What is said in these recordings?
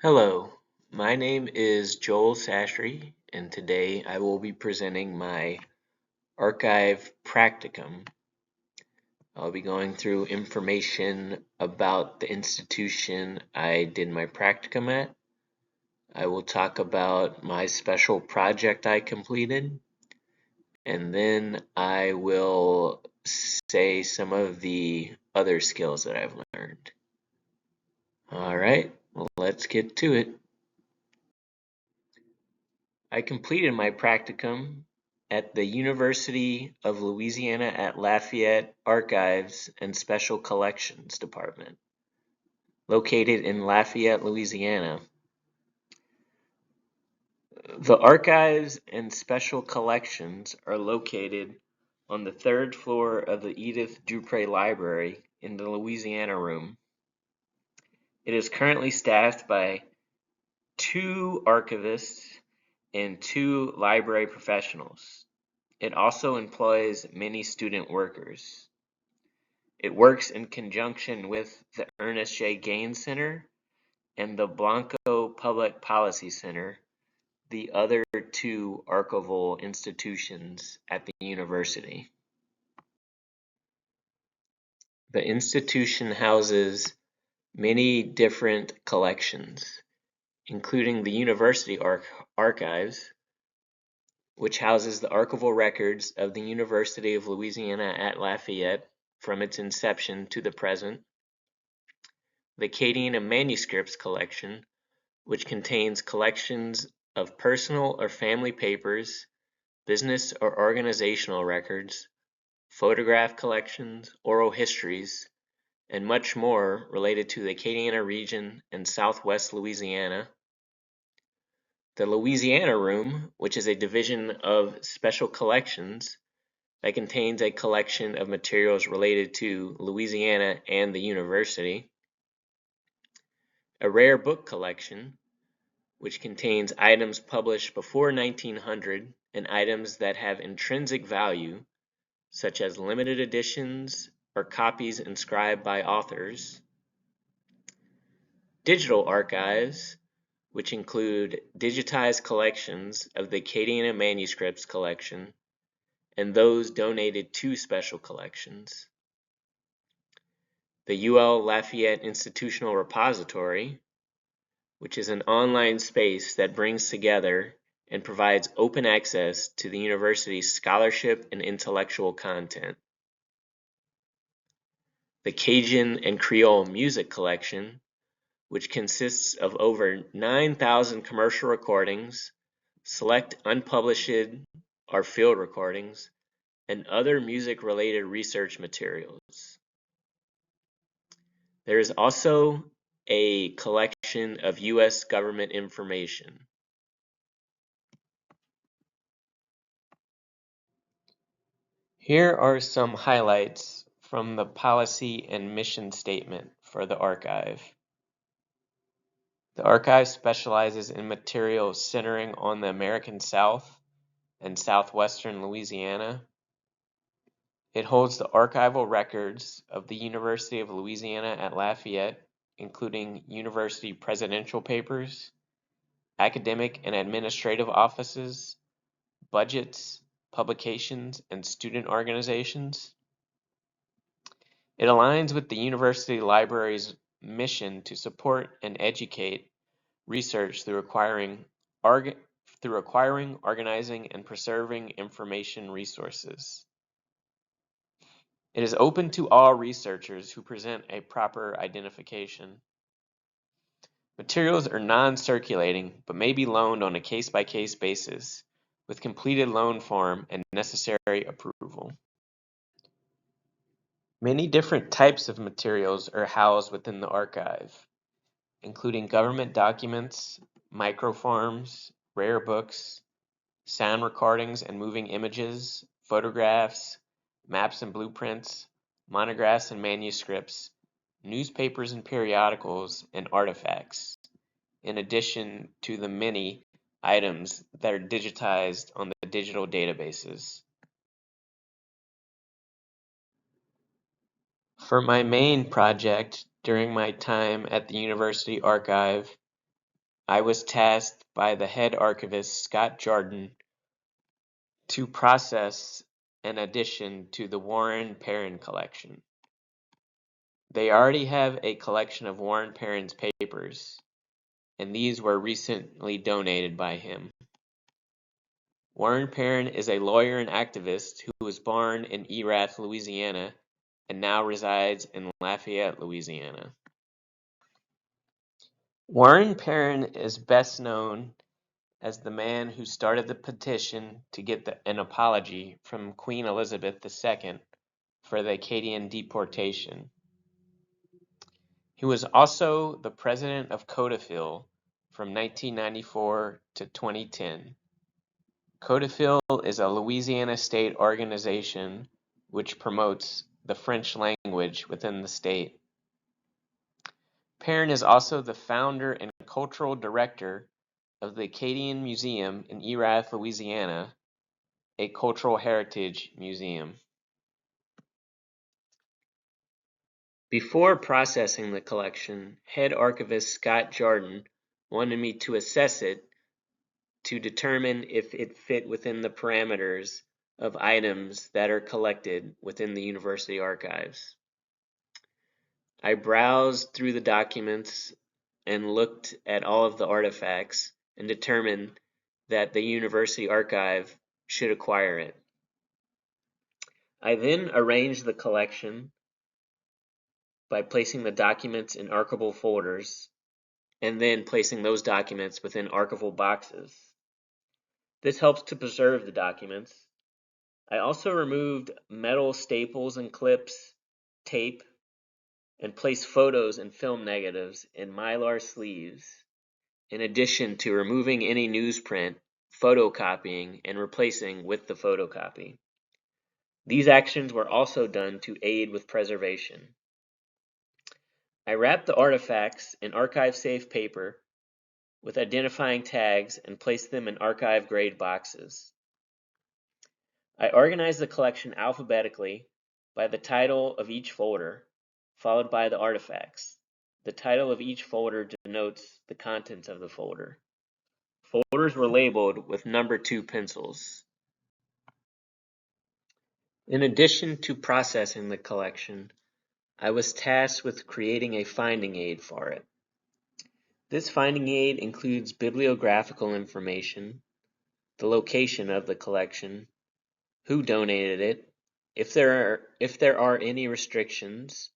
Hello, my name is Joel Sastry, and today I will be presenting my archive practicum. I'll be going through information about the institution I did my practicum at. I will talk about my special project I completed, and then I will say some of the other skills that I've learned. All right, well, let's get to it. I completed my practicum at the University of Louisiana at Lafayette Archives and Special Collections Department, located in Lafayette, Louisiana. The archives and special collections are located on the third floor of the Edith Dupree Library in the Louisiana Room. It is currently staffed by 2 archivists and 2 library professionals. It also employs many student workers. It works in conjunction with the Ernest J. Gaines Center and the Blanco Public Policy Center, the other 2 archival institutions at the university. The institution houses many different collections, including the University Archives, which houses the archival records of the University of Louisiana at Lafayette from its inception to the present. The Acadiana Manuscripts Collection, which contains collections of personal or family papers, business or organizational records, photograph collections, oral histories, and much more related to the Acadiana region and southwest Louisiana. The Louisiana Room, which is a division of special collections that contains a collection of materials related to Louisiana and the university. A rare book collection, which contains items published before 1900 and items that have intrinsic value, such as limited editions or copies inscribed by authors. Digital archives, which include digitized collections of the Acadiana Manuscripts Collection and those donated to special collections. The UL Lafayette Institutional Repository, which is an online space that brings together and provides open access to the university's scholarship and intellectual content. The Cajun and Creole Music Collection, which consists of over 9,000 commercial recordings, select unpublished or field recordings, and other music-related research materials. There is also a collection of U.S. government information. Here are some highlights from the policy and mission statement for the archive. The archive specializes in materials centering on the American South and southwestern Louisiana. It holds the archival records of the University of Louisiana at Lafayette, including university presidential papers, academic and administrative offices, budgets, publications, and student organizations. It aligns with the university library's mission to support and educate research through acquiring, organizing, and preserving information resources. It is open to all researchers who present a proper identification. Materials are non-circulating but may be loaned on a case-by-case basis with completed loan form and necessary approval. Many different types of materials are housed within the archive, including government documents, microforms, rare books, sound recordings and moving images, photographs, maps and blueprints, monographs and manuscripts, newspapers and periodicals, and artifacts, in addition to the many items that are digitized on the digital databases. For my main project during my time at the University Archive, I was tasked by the head archivist, Scott Jardin, to process an addition to the Warren Perrin collection. They already have a collection of Warren Perrin's papers, and these were recently donated by him. Warren Perrin is a lawyer and activist who was born in Erath, Louisiana, and now resides in Lafayette, Louisiana. Warren Perrin is best known as the man who started the petition to get an apology from Queen Elizabeth II for the Acadian deportation. He was also the president of Codafil from 1994 to 2010. Codafil is a Louisiana state organization which promotes the French language within the state. Perrin is also the founder and cultural director of the Acadian Museum in Erath, Louisiana, a cultural heritage museum. Before processing the collection, head archivist Scott Jardin wanted me to assess it to determine if it fit within the parameters of items that are collected within the university archives. I browsed through the documents and looked at all of the artifacts and determined that the university archive should acquire it. I then arranged the collection by placing the documents in archival folders and then placing those documents within archival boxes. This helps to preserve the documents. I also removed metal staples and clips, tape, and placed photos and film negatives in mylar sleeves, in addition to removing any newsprint, photocopying, and replacing with the photocopy. These actions were also done to aid with preservation. I wrapped the artifacts in archive-safe paper with identifying tags and placed them in archive-grade boxes. I organized the collection alphabetically by the title of each folder, followed by the artifacts. The title of each folder denotes the contents of the folder. Folders were labeled with number 2 pencils. In addition to processing the collection, I was tasked with creating a finding aid for it. This finding aid includes bibliographical information, the location of the collection, who donated it, if there are any restrictions,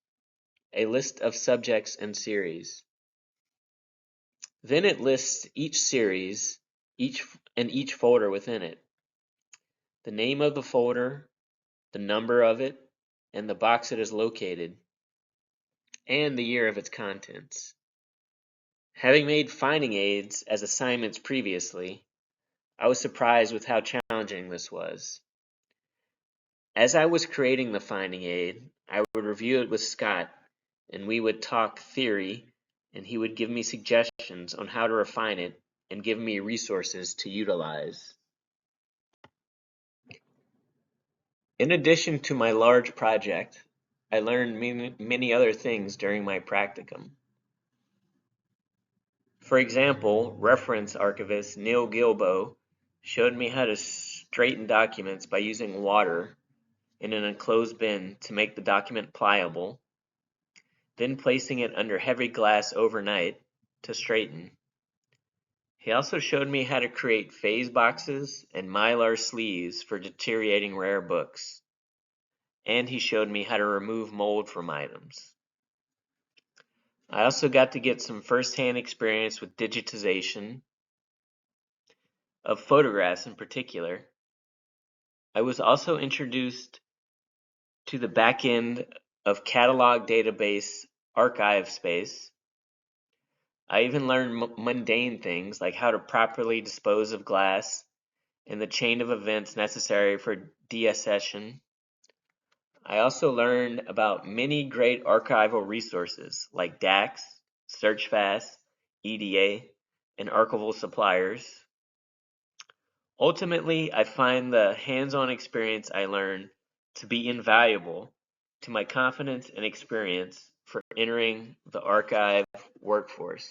a list of subjects and series. Then it lists each series, each folder within it, the name of the folder, the number of it, and the box it is located, and the year of its contents. Having made finding aids as assignments previously, I was surprised with how challenging this was. As I was creating the finding aid, I would review it with Scott, and we would talk theory, and he would give me suggestions on how to refine it and give me resources to utilize. In addition to my large project, I learned many other things during my practicum. For example, reference archivist Neil Gilbo showed me how to straighten documents by using water in an enclosed bin to make the document pliable, then placing it under heavy glass overnight to straighten. He also showed me how to create phase boxes and mylar sleeves for deteriorating rare books. And he showed me how to remove mold from items. I also got to get some first-hand experience with digitization of photographs in particular. I was also introduced to the back end of catalog database archive space. I even learned mundane things like how to properly dispose of glass and the chain of events necessary for deaccession. I also learned about many great archival resources like DAX, SearchFast, EDA, and archival suppliers. Ultimately, I find the hands-on experience I learned to be invaluable to my confidence and experience for entering the archive workforce.